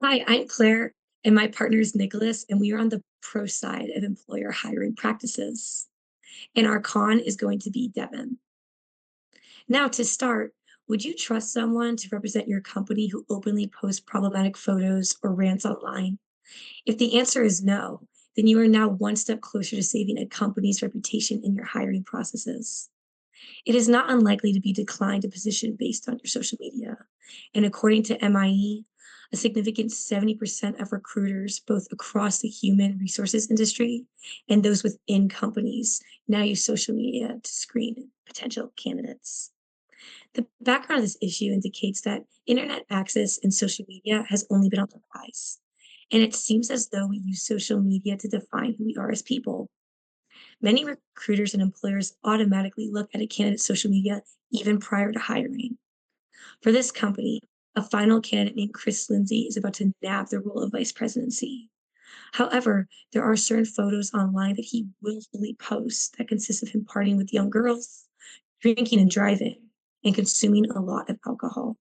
Hi, I'm Claire, and my partner is Nicholas, and we are on the pro side of employer hiring practices. And our con is going to be Devin. Now, to start, would you trust someone to represent your company who openly posts problematic photos or rants online? If the answer is no, then you are now one step closer to saving a company's reputation in your hiring processes. It is not unlikely to be declined a position based on your social media. And according to MIE, a significant 70% of recruiters, both across the human resources industry and those within companies, now use social media to screen potential candidates. The background of this issue indicates that internet access and social media has only been on the rise. And it seems as though we use social media to define who we are as people. Many recruiters and employers automatically look at a candidate's social media even prior to hiring. For this company, a final candidate named Chris Lindsay is about to nab the role of vice presidency. However, there are certain photos online that he willfully posts that consist of him partying with young girls, drinking and driving, and consuming a lot of alcohol.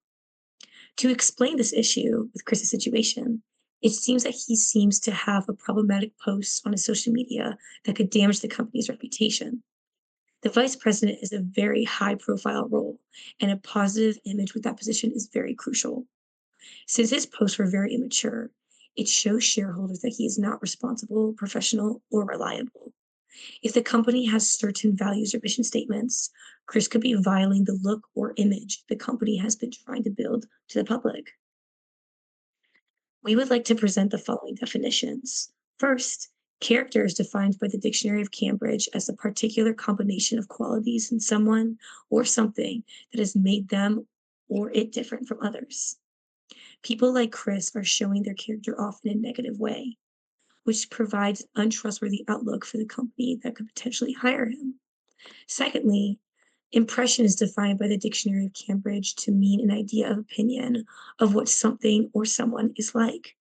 To explain this issue with Chris's situation, it seems that he seems to have a problematic post on his social media that could damage the company's reputation. The vice president is a very high profile role, and a positive image with that position is very crucial. Since his posts were very immature, it shows shareholders that he is not responsible, professional, or reliable. If the company has certain values or mission statements, Chris could be violating the look or image the company has been trying to build to the public. We would like to present the following definitions. First, character is defined by the Dictionary of Cambridge as a particular combination of qualities in someone or something that has made them or it different from others. People like Chris are showing their character off in a negative way, which provides an untrustworthy outlook for the company that could potentially hire him. Secondly, impression is defined by the Dictionary of Cambridge to mean an idea of opinion of what something or someone is like.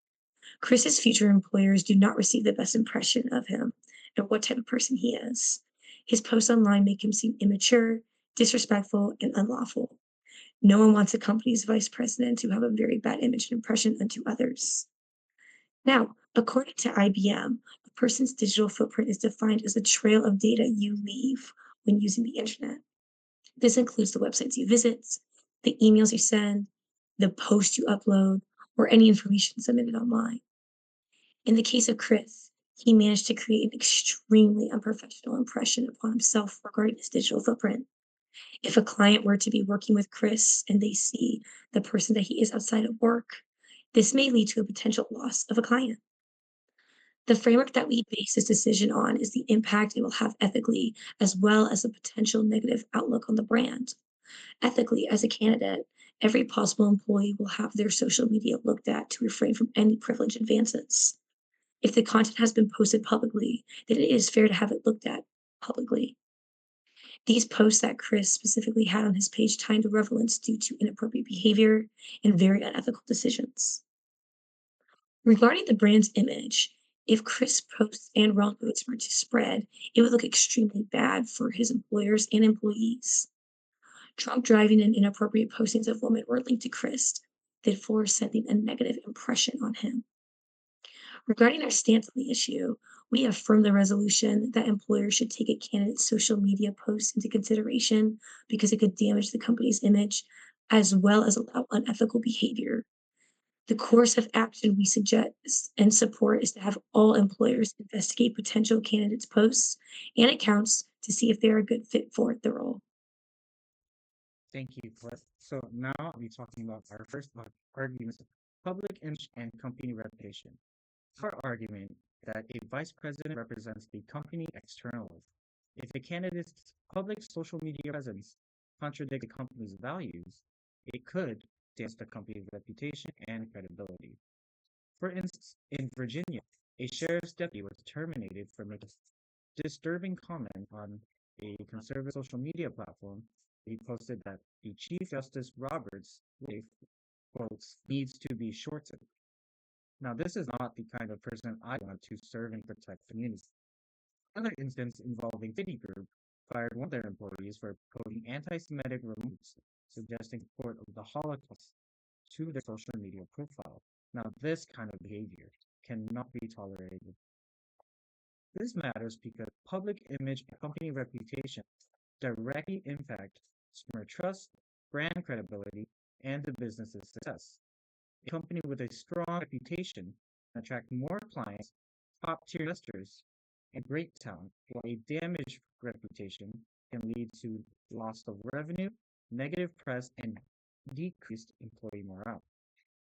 Chris's future employers do not receive the best impression of him and what type of person he is. His posts online make him seem immature, disrespectful, and unlawful. No one wants a company's vice president to have a very bad image and impression unto others. Now, according to IBM, a person's digital footprint is defined as a trail of data you leave when using the internet. This includes the websites you visit, the emails you send, the posts you upload, or any information submitted online. In the case of Chris, he managed to create an extremely unprofessional impression upon himself regarding his digital footprint. If a client were to be working with Chris and they see the person that he is outside of work, this may lead to a potential loss of a client. The framework that we base this decision on is the impact it will have ethically, as well as a potential negative outlook on the brand. Ethically, as a candidate, every possible employee will have their social media looked at to refrain from any privilege advances. If the content has been posted publicly, then it is fair to have it looked at publicly. These posts that Chris specifically had on his page timed to relevance due to inappropriate behavior and very unethical decisions. Regarding the brand's image, if Chris posts and wrongdoings were to spread, it would look extremely bad for his employers and employees. Drunk driving and inappropriate postings of women were linked to Chris, therefore sending a negative impression on him. Regarding our stance on the issue, we affirm the resolution that employers should take a candidate's social media posts into consideration because it could damage the company's image as well as allow unethical behavior. The course of action we suggest and support is to have all employers investigate potential candidates' posts and accounts to see if they're a good fit for the role. Thank you, Cliff. So now I'll be talking about our first argument, public image and company reputation. Our argument that a vice president represents the company externally. If a candidate's public social media presence contradicts the company's values, it could damage the company's reputation and credibility. For instance, in Virginia, a sheriff's deputy was terminated for making a disturbing comment on a conservative social media platform. He posted that the Chief Justice Roberts' life, quotes, needs to be shortened. Now, this is not the kind of person I want to serve and protect communities. Another instance involving Citigroup fired one of their employees for posting anti-Semitic remarks suggesting support of the Holocaust to their social media profile. Now, this kind of behavior cannot be tolerated. This matters because public image and company reputation directly impact consumer trust, brand credibility, and the business's success. A company with a strong reputation can attract more clients, top-tier investors, and great talent, while a damaged reputation can lead to loss of revenue, negative press, and decreased employee morale.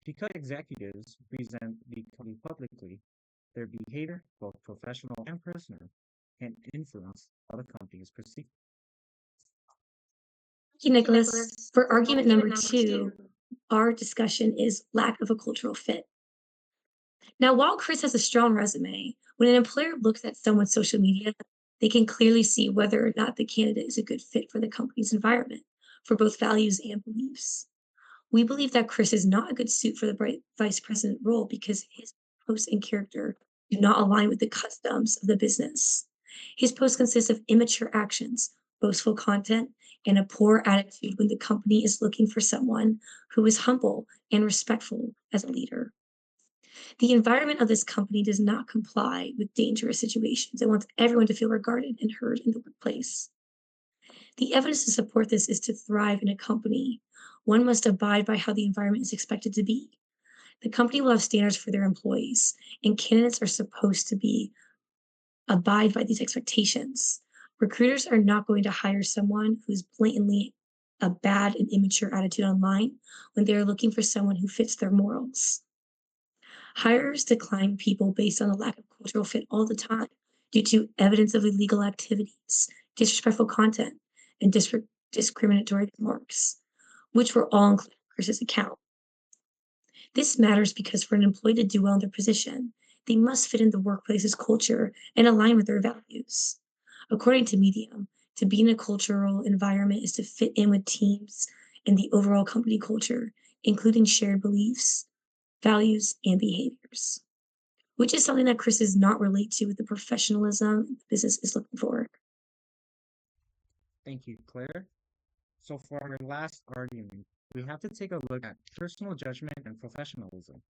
Because executives present the company publicly, their behavior, both professional and personal, can influence how the company is perceived. Thank you, Nicholas. For argument number two, our discussion is lack of a cultural fit. Now, while Chris has a strong resume, when an employer looks at someone's social media, they can clearly see whether or not the candidate is a good fit for the company's environment, for both values and beliefs. We believe that Chris is not a good suit for the vice president role because his posts and character do not align with the customs of the business. His posts consist of immature actions, boastful content, and a poor attitude when the company is looking for someone who is humble and respectful as a leader. The environment of this company does not comply with dangerous situations. It wants everyone to feel regarded and heard in the workplace. The evidence to support this is to thrive in a company. One must abide by how the environment is expected to be. The company will have standards for their employees, and candidates are supposed to be abide by these expectations. Recruiters are not going to hire someone who's blatantly a bad and immature attitude online when they are looking for someone who fits their morals. Hirers decline people based on a lack of cultural fit all the time due to evidence of illegal activities, disrespectful content, and discriminatory remarks, which were all included in Chris's account. This matters because for an employee to do well in their position, they must fit in the workplace's culture and align with their values. According to Medium, to be in a cultural environment is to fit in with teams and the overall company culture, including shared beliefs, values, and behaviors, which is something that Chris does not relate to with the professionalism the business is looking for. Thank you, Claire. So, for our last argument, we have to take a look at personal judgment and professionalism.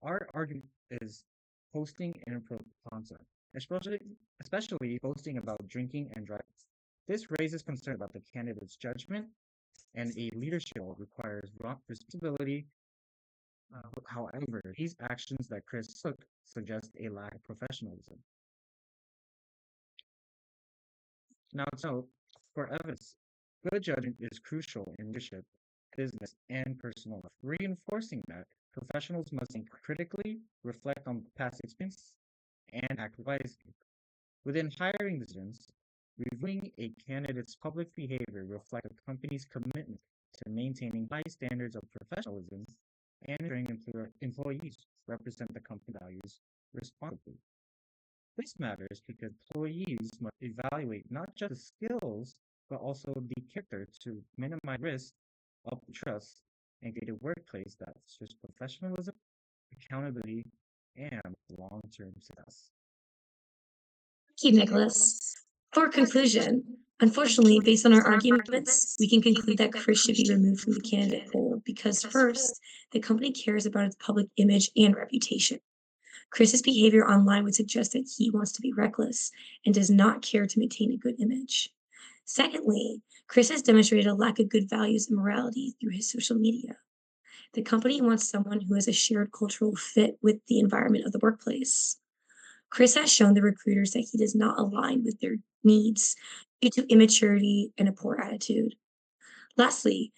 Our argument is posting inappropriate content, especially, especially posting about drinking and driving. This raises concern about the candidate's judgment, and a leadership role requires responsibility. However, these actions that Chris took suggest a lack of professionalism. Now, so for evidence, good judgment is crucial in leadership, business, and personal life, reinforcing that professionals must think critically, reflect on past experience, and act wisely. Within hiring decisions, reviewing a candidate's public behavior reflects a company's commitment to maintaining high standards of professionalism and ensuring employees represent the company values responsibly. This matters because employees must evaluate not just the skills, but also the character to minimize risk, uphold trust, and create a workplace that fosters professionalism, accountability, and long-term success. Thank you, Nicholas. For conclusion, unfortunately, based on our arguments, we can conclude that Chris should be removed from the candidate pool because, first, the company cares about its public image and reputation. Chris's behavior online would suggest that he wants to be reckless and does not care to maintain a good image. Secondly, Chris has demonstrated a lack of good values and morality through his social media. The company wants someone who has a shared cultural fit with the environment of the workplace. Chris has shown the recruiters that he does not align with their needs due to immaturity and a poor attitude. Lastly,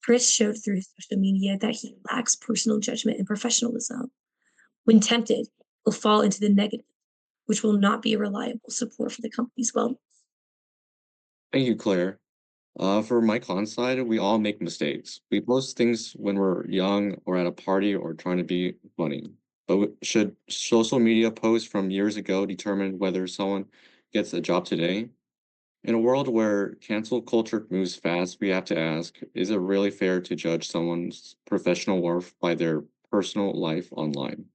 Chris showed through his social media that he lacks personal judgment and professionalism. When tempted, he'll fall into the negative, which will not be a reliable support for the company's well. Thank you, Claire. For my con side, we all make mistakes. We post things when we're young or at a party or trying to be funny. But should social media posts from years ago determine whether someone gets a job today? In a world where cancel culture moves fast, we have to ask, is it really fair to judge someone's professional worth by their personal life online?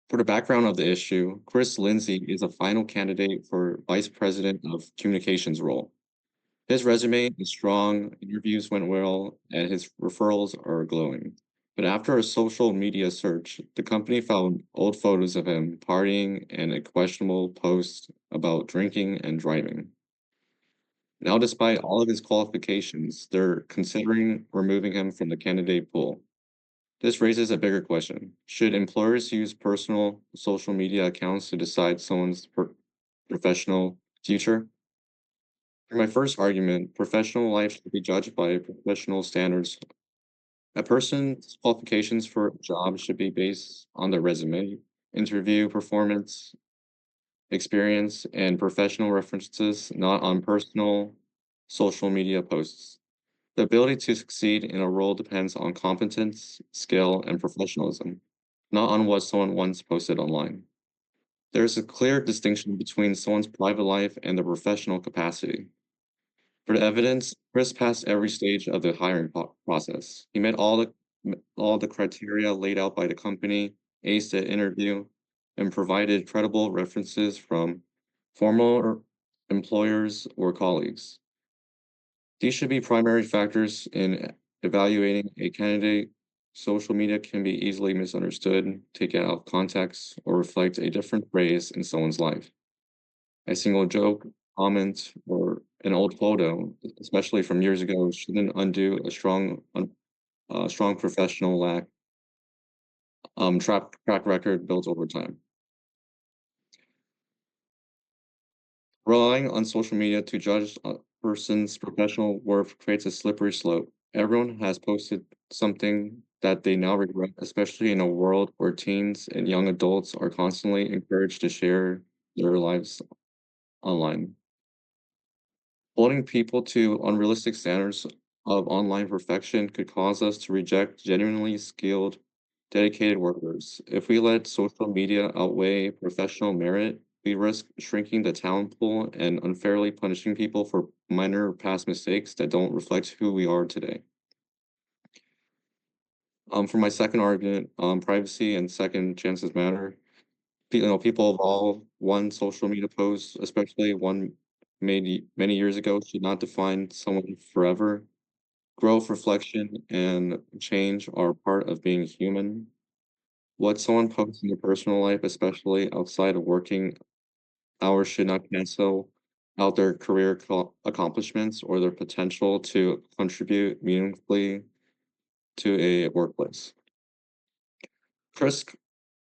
For the background of the issue, Chris Lindsay is a final candidate for Vice President of Communications role. His resume is strong, interviews went well, and his referrals are glowing. But after a social media search, the company found old photos of him partying and a questionable post about drinking and driving. Now, despite all of his qualifications, they're considering removing him from the candidate pool. This raises a bigger question. Should employers use personal social media accounts to decide someone's professional future? For my first argument, professional life should be judged by professional standards. A person's qualifications for a job should be based on their resume, interview performance, experience, and professional references, not on personal social media posts. The ability to succeed in a role depends on competence, skill, and professionalism, not on what someone once posted online. There's a clear distinction between someone's private life and their professional capacity. For the evidence, Chris passed every stage of the hiring process. He met all the criteria laid out by the company, aced the interview, and provided credible references from former employers or colleagues. These should be primary factors in evaluating a candidate. Social media can be easily misunderstood, taken out of context, or reflect a different phase in someone's life. A single joke, comment, or an old photo, especially from years ago, shouldn't undo a strong professional track record built over time. Relying on social media to judge a person's professional worth creates a slippery slope. Everyone has posted something that they now regret, especially in a world where teens and young adults are constantly encouraged to share their lives online. Holding people to unrealistic standards of online perfection could cause us to reject genuinely skilled, dedicated workers. If we let social media outweigh professional merit, we risk shrinking the talent pool and unfairly punishing people for minor past mistakes that don't reflect who we are today. For my second argument, privacy and second chances matter. People evolve. One social media post, especially one made many years ago, should not define someone forever. Growth, reflection, and change are part of being human. What someone posts in their personal life, especially outside of working hours, should not cancel out their career accomplishments or their potential to contribute meaningfully to a workplace. Chris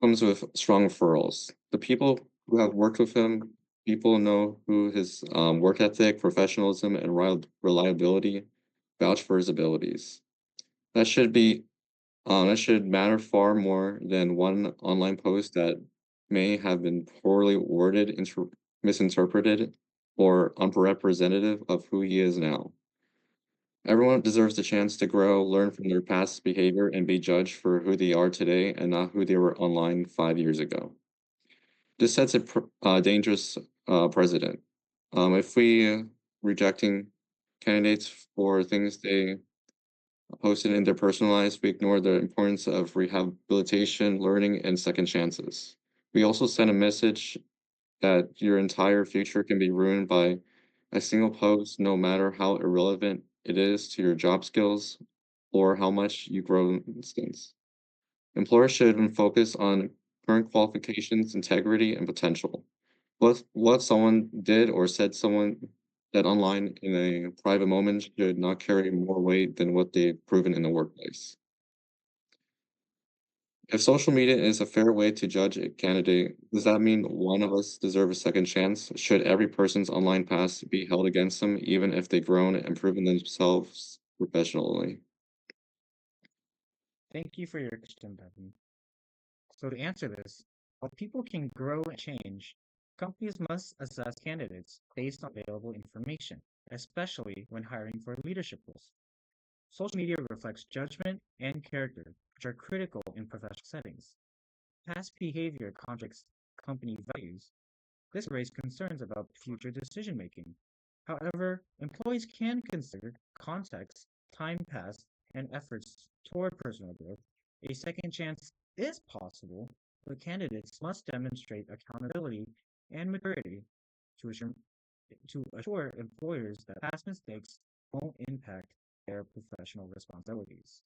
comes with strong referrals. The people who have worked with him, people know who his work ethic, professionalism, and reliability vouch for his abilities. That should be that should matter far more than one online post that may have been poorly worded, misinterpreted, or unrepresentative of who he is now. Everyone deserves the chance to grow, learn from their past behavior, and be judged for who they are today and not who they were online 5 years ago. This sets a dangerous precedent. If we rejecting candidates for things they posted in their personal lives, we ignore the importance of rehabilitation, learning, and second chances. We also send a message that your entire future can be ruined by a single post, no matter how irrelevant it is to your job skills or how much you grow in instance. Employers should focus on current qualifications, integrity, and potential. What someone did or said someone that online in a private moment should not carry more weight than what they've proven in the workplace. If social media is a fair way to judge a candidate, does that mean one of us deserve a second chance? Should every person's online past be held against them, even if they've grown and proven themselves professionally? Thank you for your question, Bevan. So to answer this, while people can grow and change, companies must assess candidates based on available information, especially when hiring for leadership roles. Social media reflects judgment and character, which are critical in professional settings. Past behavior contradicts company values. This raises concerns about future decision making. However, employees can consider context, time passed, and efforts toward personal growth. A second chance is possible, but candidates must demonstrate accountability and maturity to assure employers that past mistakes won't impact their professional responsibilities.